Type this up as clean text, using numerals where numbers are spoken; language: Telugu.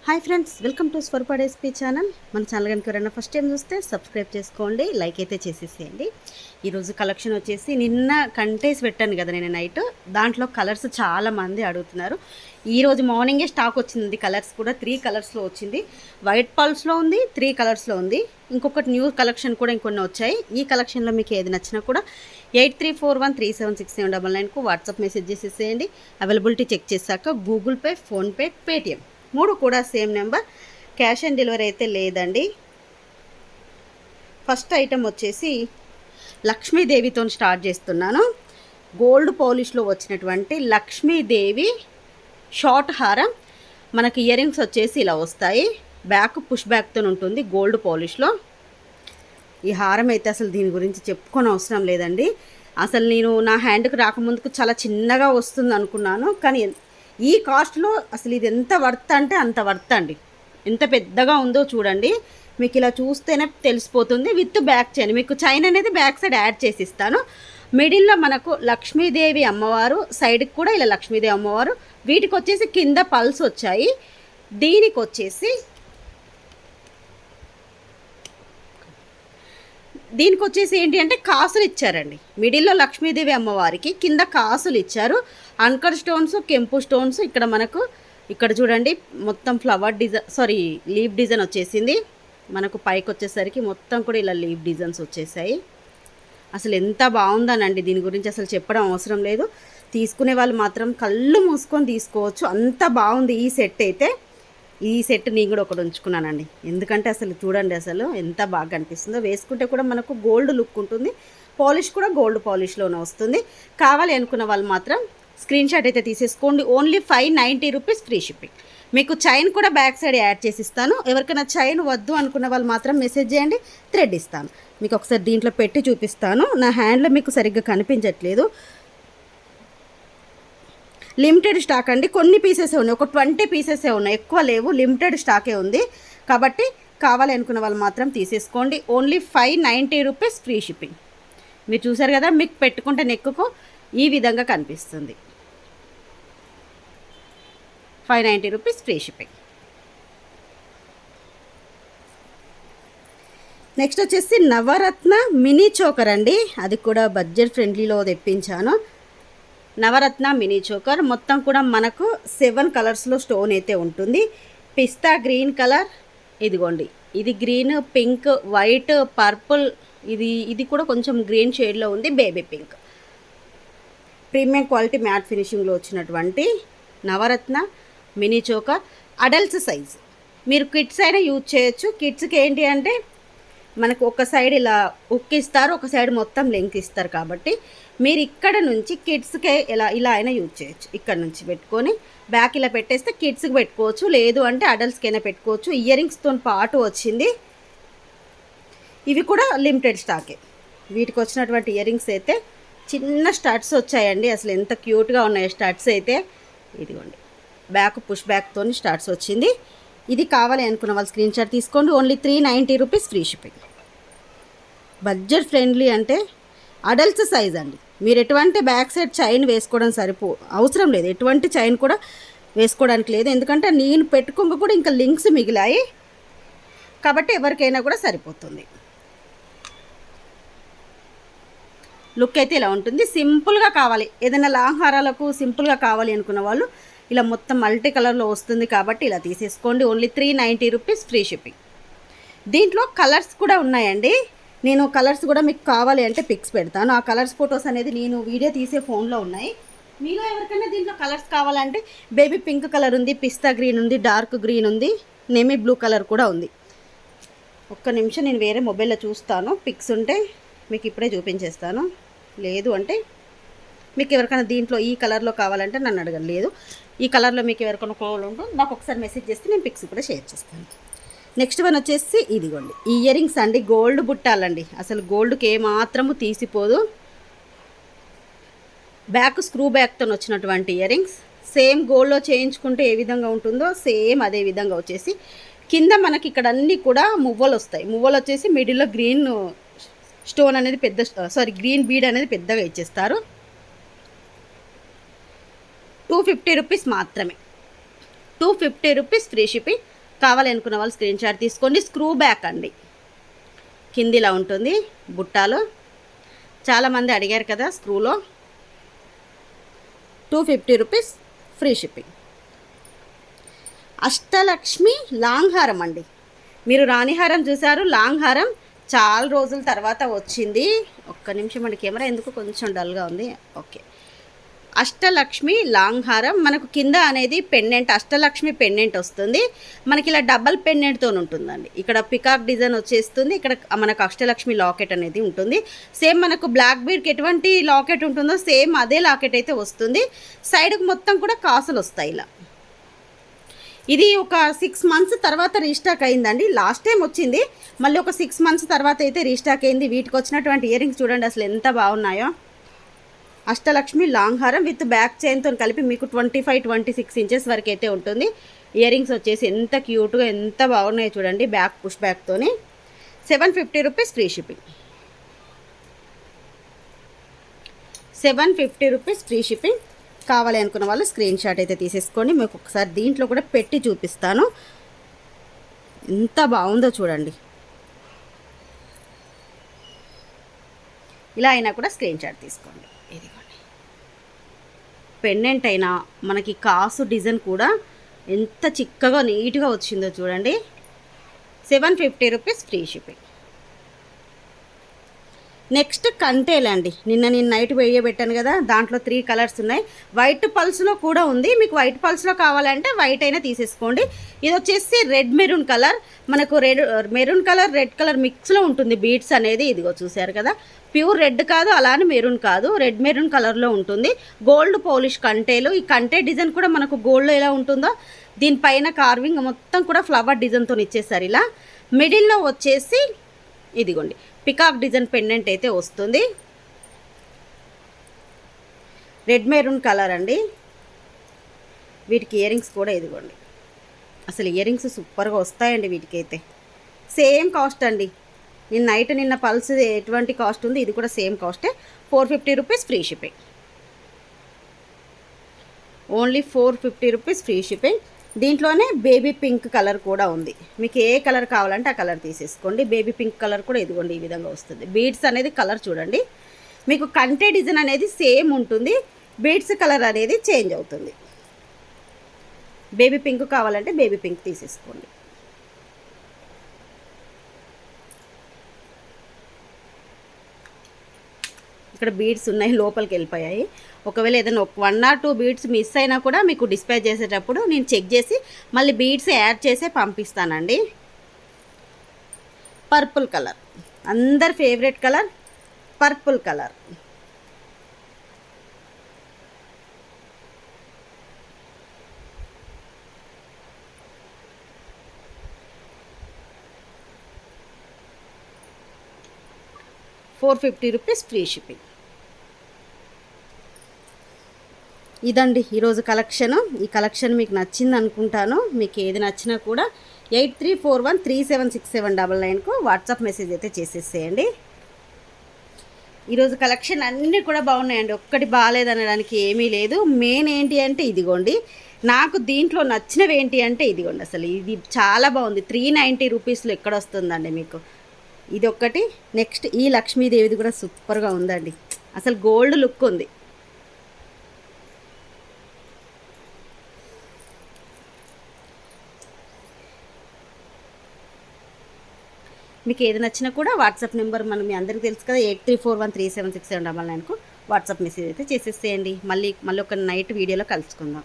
Hi friends, welcome to Swaroopa డేస్పీ ఛానల్. మన ఛానల్ కనుక ఎవరైనా ఫస్ట్ టైం చూస్తే సబ్స్క్రైబ్ చేసుకోండి, లైక్ అయితే చేసేసేయండి. ఈరోజు కలెక్షన్ వచ్చేసి నిన్న కంటేసి పెట్టాను కదా నేను నైట్, దాంట్లో కలర్స్ చాలామంది అడుగుతున్నారు. ఈరోజు మార్నింగే స్టాక్ వచ్చింది. కలర్స్ కూడా 3 కలర్స్లో వచ్చింది. వైట్ పల్స్లో ఉంది, 3 కలర్స్లో ఉంది. ఇంకొకటి న్యూ కలెక్షన్ కూడా ఇంకొన్ని వచ్చాయి. ఈ కలెక్షన్లో మీకు ఏది నచ్చినా కూడా 8341376799కు వాట్సాప్ మెసేజ్ చేసేసేయండి. అవైలబిలిటీ చెక్ చేశాక గూగుల్ పే, ఫోన్పే, పేటిఎం 3 కూడా same number. Cash on delivery అయితే లేదండి. ఫస్ట్ ఐటెం వచ్చేసి లక్ష్మీదేవితో స్టార్ట్ చేస్తున్నాను. గోల్డ్ పాలిష్లో వచ్చినటువంటి లక్ష్మీదేవి షార్ట్ హారం. మనకి ఇయర్ రింగ్స్ వచ్చేసి ఇలా వస్తాయి. బ్యాక్ పుష్ బ్యాక్తో ఉంటుంది గోల్డ్ పాలిష్లో. ఈ హారం అయితే అసలు దీని గురించి చెప్పుకొని అవసరం లేదండి. అసలు నేను నా హ్యాండ్కి రాకముందుకు చాలా చిన్నగా వస్తుంది అనుకున్నాను, కానీ ఈ కాస్ట్లో అసలు ఇది ఎంత వర్త్ అంటే అంత వర్త్ అండి. ఎంత పెద్దగా ఉందో చూడండి. మీకు ఇలా చూస్తేనే తెలిసిపోతుంది. విత్ బ్యాక్ చైన్, మీకు చైన్ అనేది బ్యాక్ సైడ్ యాడ్ చేసి ఇస్తాను. మిడిల్లో మనకు లక్ష్మీదేవి అమ్మవారు, సైడ్కి కూడా ఇలా లక్ష్మీదేవి అమ్మవారు. వీటికి వచ్చేసి కింద పల్స్ వచ్చాయి. దీనికి వచ్చేసి ఏంటి అంటే కాసులు ఇచ్చారండి. మిడిల్లో లక్ష్మీదేవి అమ్మవారికి, కింద కాసులు ఇచ్చారు. అంకర్ స్టోన్స్, కెంపు స్టోన్స్. ఇక్కడ చూడండి మొత్తం ఫ్లవర్ డిజైన్, లీఫ్ డిజైన్ వచ్చేసింది. మనకు పైకి వచ్చేసరికి మొత్తం కూడా ఇలా లీఫ్ డిజైన్స్ వచ్చేసాయి. అసలు ఎంత బాగుందనండి, దీని గురించి అసలు చెప్పడం అవసరం లేదు. తీసుకునే వాళ్ళు మాత్రం కళ్ళు మూసుకొని తీసుకోవచ్చు, అంత బాగుంది ఈ సెట్ అయితే. ఈ సెట్ నేను కూడా ఒకటి ఉంచుకున్నానండి. ఎందుకంటే అసలు చూడండి అసలు ఎంత బాగా కనిపిస్తుందో. వేసుకుంటే కూడా మనకు గోల్డ్ లుక్ ఉంటుంది. పాలిష్ కూడా గోల్డ్ పాలిష్లోనే వస్తుంది. కావాలి అనుకున్న వాళ్ళు మాత్రం స్క్రీన్ షాట్ అయితే తీసేసుకోండి. Only 590 rupees free shipping. మీకు చైన్ కూడా బ్యాక్ సైడ్ యాడ్ చేసి ఇస్తాను. ఎవరికైనా చైన్ వద్దు అనుకున్న వాళ్ళు మాత్రం మెసేజ్ చేయండి, థ్రెడ్ ఇస్తాను. మీకు ఒకసారి దీంట్లో పెట్టి చూపిస్తాను. నా హ్యాండ్లో మీకు సరిగ్గా కనిపించట్లేదు. లిమిటెడ్ స్టాక్ అండి. కొన్ని పీసెసే ఉన్నాయి, ఒక 20 పీసెసే ఉన్నాయి, ఎక్కువ లేవు. లిమిటెడ్ స్టాకే ఉంది కాబట్టి కావాలి అనుకున్న వాళ్ళు మాత్రం తీసేసుకోండి. Only 590 rupees free shipping. మీరు చూసారు కదా, మీకు పెట్టుకుంటే నెక్కుకు ఈ విధంగా కనిపిస్తుంది. 590 రూపీస్ ఫ్రీ షిప్పింగ్. నెక్స్ట్ వచ్చేసి నవరత్న మినీ చోకర్ అండి. అది కూడా బడ్జెట్ ఫ్రెండ్లీలో తెప్పించాను. నవరత్న మినీ చోకర్ మొత్తం కూడా మనకు 7 కలర్స్లో స్టోన్ అయితే ఉంటుంది. పిస్తా గ్రీన్ కలర్, ఇదిగోండి, ఇది గ్రీన్, పింక్, వైట్, పర్పుల్, ఇది కూడా కొంచెం గ్రీన్ షేడ్లో ఉంది, baby pink. Premium quality matte ఫినిషింగ్లో వచ్చినటువంటి Navaratna mini choker. Adults size, మీరు కిడ్స్ అయినా యూజ్ చేయొచ్చు. కిడ్స్కి ఏంటి అంటే మనకు ఒక సైడ్ ఇలా ఉక్ ఇస్తారు, ఒక సైడ్ మొత్తం లెంక్ ఇస్తారు. కాబట్టి మీరు ఇక్కడ నుంచి కిడ్స్కే ఇలా అయినా యూజ్ చేయొచ్చు. ఇక్కడ నుంచి పెట్టుకొని బ్యాక్ ఇలా పెట్టేస్తే కిడ్స్కి పెట్టుకోవచ్చు, లేదు అంటే అడల్ట్స్కైనా పెట్టుకోవచ్చు. ఇయర్ రింగ్స్తో పాటు వచ్చింది. ఇవి కూడా లిమిటెడ్ స్టాకే. వీటికి వచ్చినటువంటి ఇయర్ రింగ్స్ అయితే చిన్న స్టడ్స్ వచ్చాయండి. అసలు ఎంత క్యూట్గా ఉన్నాయి స్టడ్స్ అయితే. ఇదిగోండి, బ్యాక్ పుష్ బ్యాక్తో స్టడ్స్ వచ్చింది. ఇది కావాలి అనుకున్న వాళ్ళు స్క్రీన్ షాట్ తీసుకోండి. Only 390 rupees free shipping. Budget friendly అంటే అడల్ట్స్ సైజ్ అండి. మీరు ఎటువంటి బ్యాక్ సైడ్ చైన్ వేసుకోవడం అవసరం లేదు. ఎటువంటి చైన్ కూడా వేసుకోవడానికి లేదు, ఎందుకంటే నేను పెట్టుకోక కూడా ఇంకా లింక్స్ మిగిలాయి కాబట్టి ఎవరికైనా కూడా సరిపోతుంది. లుక్ అయితే ఇలా ఉంటుంది. సింపుల్గా కావాలి, ఏదైనా లాంగ్ హారాలకు సింపుల్గా కావాలి అనుకున్న వాళ్ళు ఇలా మొత్తం మల్టీ కలర్లో వస్తుంది కాబట్టి ఇలా తీసేసుకోండి. Only 390 rupees free shipping. దీంట్లో కలర్స్ కూడా ఉన్నాయండి. నేను కలర్స్ కూడా మీకు కావాలి అంటే పిక్స్ పెడతాను. ఆ కలర్స్ ఫొటోస్ అనేది నేను వీడియో తీసే ఫోన్లో ఉన్నాయి. మీలో ఎవరికైనా దీంట్లో కలర్స్ కావాలంటే బేబీ పింక్ కలర్ ఉంది, పిస్తా గ్రీన్ ఉంది, డార్క్ గ్రీన్ ఉంది, నేమీ బ్లూ కలర్ కూడా ఉంది. ఒక్క నిమిషం నేను వేరే మొబైల్లో చూస్తాను. పిక్స్ ఉంటే మీకు ఇప్పుడే చూపించేస్తాను. లేదు అంటే మీకు ఎవరికైనా దీంట్లో ఈ కలర్లో కావాలంటే నన్ను అడగండి. లేదు, ఈ కలర్లో మీకు ఎవరికైనా కావాలంటే నాకు ఒకసారి మెసేజ్ చేస్తే నేను పిక్స్ కూడా షేర్ చేస్తాను. నెక్స్ట్ వన్ వచ్చేసి ఇదిగోండి, ఈ ఇయర్ రింగ్స్ అండి. గోల్డ్ బుట్టాలండి, అసలు గోల్డ్కి ఏమాత్రము తీసిపోదు. బ్యాక్ స్క్రూ బ్యాక్తో వచ్చినటువంటి ఇయర్ రింగ్స్. సేమ్ గోల్డ్లో చేయించుకుంటే ఏ విధంగా ఉంటుందో సేమ్ అదే విధంగా వచ్చేసి కింద మనకి ఇక్కడ అన్నీ కూడా మువ్వలు వస్తాయి. మువ్వలు వచ్చేసి మిడిల్లో గ్రీన్ స్టోన్ అనేది గ్రీన్ బీడ్ అనేది పెద్దగా ఇచ్చేస్తారు. 250 రూపీస్ మాత్రమే. 250 రూపీస్ ఫ్రీ షిప్పింగ్. కావాలనుకున్న వాళ్ళు స్క్రీన్ షాట్ తీసుకోండి. స్క్రూ బ్యాక్ అండి, కిందిలా ఉంటుంది బుట్టాలో. చాలామంది అడిగారు కదా స్క్రూలో. 250 rupees free shipping. Ashtalakshmi long హారం అండి. మీరు రాణిహారం చూసారు, లాంగ్ హారం చాలా రోజుల తర్వాత వచ్చింది. ఒక్క నిమిషం అండి, కెమెరా ఎందుకు కొంచెం డల్గా ఉంది. ఓకే, అష్టలక్ష్మి లాంగ్ హారం. మనకు కింద అనేది పెండెంట్, అష్టలక్ష్మి పెండెంట్ వస్తుంది. మనకి ఇలా డబల్ పెండెంట్తో ఉంటుందండి. ఇక్కడ పికాక్ డిజైన్ వచ్చేస్తుంది, ఇక్కడ మనకు అష్టలక్ష్మి లాకెట్ అనేది ఉంటుంది. సేమ్ మనకు బ్లాక్ బీడ్కి ఎటువంటి లాకెట్ ఉంటుందో సేమ్ అదే లాకెట్ అయితే వస్తుంది. సైడ్కి మొత్తం కూడా కాసులు వస్తాయి ఇలా. ఇది ఒక 6 months తర్వాత రీస్టాక్ అయిందండి. లాస్ట్ టైం వచ్చింది, మళ్ళీ ఒక 6 months తర్వాత అయితే రీస్టాక్ అయింది. వీటికి వచ్చినటువంటి ఇయర్ రింగ్స్ చూడండి అసలు ఎంత బాగున్నాయో. అష్టలక్ష్మి లాంగ్ హారం విత్ బ్యాక్ చైన్తో కలిపి మీకు 25-26 ఇంచెస్ వరకు అయితే ఉంటుంది. ఇయర్ రింగ్స్ వచ్చేసి ఎంత క్యూట్గా ఎంత బాగున్నాయో చూడండి, బ్యాక్ పుష్ బ్యాక్తోని. 750 rupees free shipping. 750 rupees free shipping. కావాలి అనుకున్న వాళ్ళు స్క్రీన్ షాట్ అయితే తీసేసుకోండి. మీకు ఒకసారి దీంట్లో కూడా పెట్టి చూపిస్తాను, ఎంత బాగుందో చూడండి. ఇలా అయినా కూడా స్క్రీన్ షాట్ తీసుకోండి. ఇదిగోండి, పెండెంట్ అయినా మనకి కాసు డిజైన్ కూడా ఎంత చిక్కగా నీట్గా వచ్చిందో చూడండి. 750 రూపీస్ ఫ్రీ షిప్పింగ్. నెక్స్ట్ కంటేల్ అండి. నిన్న నైట్ వేయబెట్టాను కదా, దాంట్లో 3 కలర్స్ ఉన్నాయి. వైట్ పల్స్లో కూడా ఉంది. మీకు వైట్ పల్స్లో కావాలంటే వైట్ అయినా తీసేసుకోండి. ఇది వచ్చేసి రెడ్ మెరూన్ కలర్. మనకు మెరూన్ కలర్ రెడ్ కలర్ మిక్స్లో ఉంటుంది బీడ్స్ అనేది. ఇదిగో చూసారు కదా, ప్యూర్ రెడ్ కాదు అలానే మెరూన్ కాదు, రెడ్ మెరూన్ కలర్లో ఉంటుంది. గోల్డ్ పాలిష్ కంటేలు. ఈ కంటే డిజైన్ కూడా మనకు గోల్డ్లో ఎలా ఉంటుందో దీనిపైన కార్వింగ్ మొత్తం కూడా ఫ్లవర్ డిజైన్తో ఇచ్చేసారు ఇలా. మిడిల్లో వచ్చేసి ఇదిగోండి పికాక్ డిజైన్ పెండెంట్ అయితే వస్తుంది. రెడ్ మెరూన్ కలర్ అండి. వీటికి ఇయర్ రింగ్స్ కూడా ఇదిగోండి, అసలు ఇయర్ రింగ్స్ సూపర్గా వస్తాయండి వీటికైతే. సేమ్ కాస్ట్ అండి. నిన్న పల్స్ ఎటువంటి కాస్ట్ ఉంది, ఇది కూడా సేమ్ కాస్టే. 450 rupees free shipping. Only 450 rupees free shipping. దీంట్లోనే బేబీ పింక్ కలర్ కూడా ఉంది. మీకు ఏ కలర్ కావాలంటే ఆ కలర్ తీసేసుకోండి. బేబీ పింక్ కలర్ కూడా ఇదిగోండి ఈ విధంగా వస్తుంది. బీడ్స్ అనేది కలర్ చూడండి, మీకు కంటే డిజైన్ అనేది సేమ్ ఉంటుంది, బీడ్స్ కలర్ అనేది చేంజ్ అవుతుంది. బేబీ పింక్ కావాలంటే బేబీ పింక్ తీసేసుకోండి. ఇక్కడ బీడ్స్ ఉన్నాయి, లోపలికి వెళ్ళిపోయాయి. ఒకవేళ ఏదైనా 1 or 2 బీడ్స్ మిస్ అయినా కూడా మీకు డిస్పాచ్ చేసేటప్పుడు నేను చెక్ చేసి మళ్ళీ బీడ్స్ యాడ్ చేసే పంపిస్తానండి. పర్పుల్ కలర్, అందరి favourite colour purple colour. $450 free shipping. ఇదండి ఈరోజు కలెక్షన్. ఈ కలెక్షన్ మీకు నచ్చింది అనుకుంటాను. మీకు ఏది నచ్చినా కూడా 8341376799కు వాట్సాప్ మెసేజ్ అయితే చేసేసేయండి. ఈరోజు కలెక్షన్ అన్నీ కూడా బాగున్నాయండి, ఒక్కటి బాగాలేదనడానికి ఏమీ లేదు. మెయిన్ ఏంటి అంటే ఇదిగోండి, నాకు దీంట్లో నచ్చినవి ఏంటి అంటే ఇదిగోండి, అసలు ఇది చాలా బాగుంది. 390 రూపీస్లో ఎక్కడ వస్తుందండి మీకు. ఇది ఒక్కటి. నెక్స్ట్ ఈ లక్ష్మీదేవిది కూడా సూపర్గా ఉందండి, అసలు గోల్డ్ లుక్ ఉంది. మీకు ఏది నచ్చినా కూడా వాట్సాప్ నెంబర్ మీ అందరికీ తెలుసు కదా, 8341376799కు వాట్సాప్ మెసేజ్ అయితే చేసేసేయండి. మళ్ళీ ఒక నైట్ వీడియోలో కలుసుకుందాం.